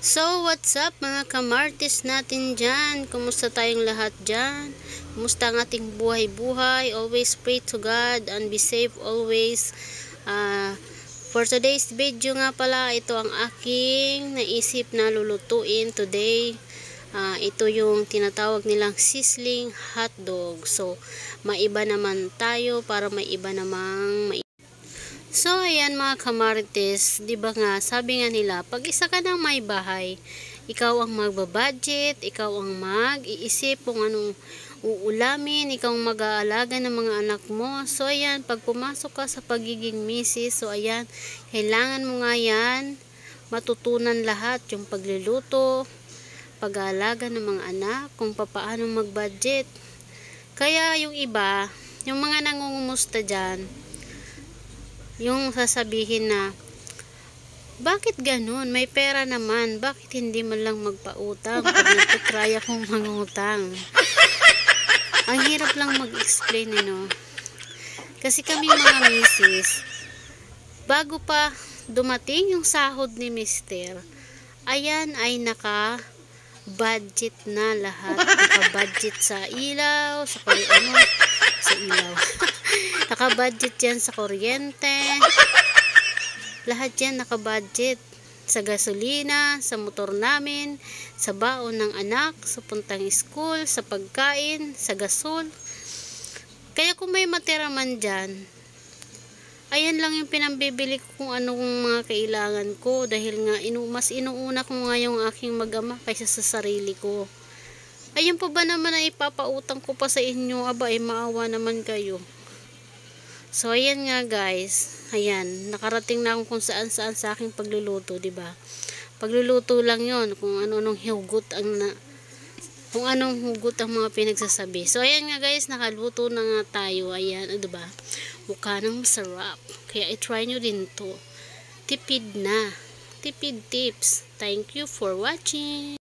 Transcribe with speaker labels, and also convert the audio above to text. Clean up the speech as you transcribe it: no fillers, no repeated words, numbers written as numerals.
Speaker 1: So, what's up mga kamartis natin dyan? Kumusta tayong lahat dyan? Kumusta ang ating buhay-buhay? Always pray to God and be safe always. For today's video nga pala, ito ang aking naisip na lulutuin today. Ito yung tinatawag nilang sizzling hotdog. So, maiba naman tayo para may iba namang So, ayan mga kamarites, di ba nga, sabi nga nila, pag isa ka ng may bahay, ikaw ang magbabudget, ikaw ang mag-iisip kung anong uulamin, ikaw ang mag-aalaga ng mga anak mo. So, ayan, pag pumasok ka sa pagiging misis, so ayan, kailangan mo nga yan, matutunan lahat, yung pagluluto, pag-aalaga ng mga anak, kung paano mag-budget. Kaya yung iba, yung mga nangungumusta dyan, yung sasabihin na, bakit ganun? May pera naman. Bakit hindi man lang magpautang? Pag nagtatry akong mangutang. Ang hirap lang mag-explain, no? Kasi kami mga misis, bago pa dumating yung sahod ni mister, ayan ay naka-budget na lahat. Naka-budget sa ilaw, sa ilaw. Naka-budget yan sa kuryente. Lahat yan naka-budget. Sa gasolina, sa motor namin, sa baon ng anak, sa puntang school, sa pagkain, sa gasol. Kaya kung may matira man dyan, ayan lang yung pinambibili ko kung anong mga kailangan ko. Dahil nga, mas inuuna ko nga yung aking mag-ama kaysa sa sarili ko. Ayun pa ba naman na ipapautang ko pa sa inyo? Aba, maawa naman kayo. So, ayan nga guys. Ayan, nakarating na akong kung saan-saan sa aking pagluluto, diba? Pagluluto lang yon kung anong hugot kung anong hugot ang mga pinagsasabi. So, ayan nga guys, nakaluto na nga tayo. Ayan, diba? Mukha nang masarap. Kaya i-try nyo din to. Tipid na. Tipid tips. Thank you for watching.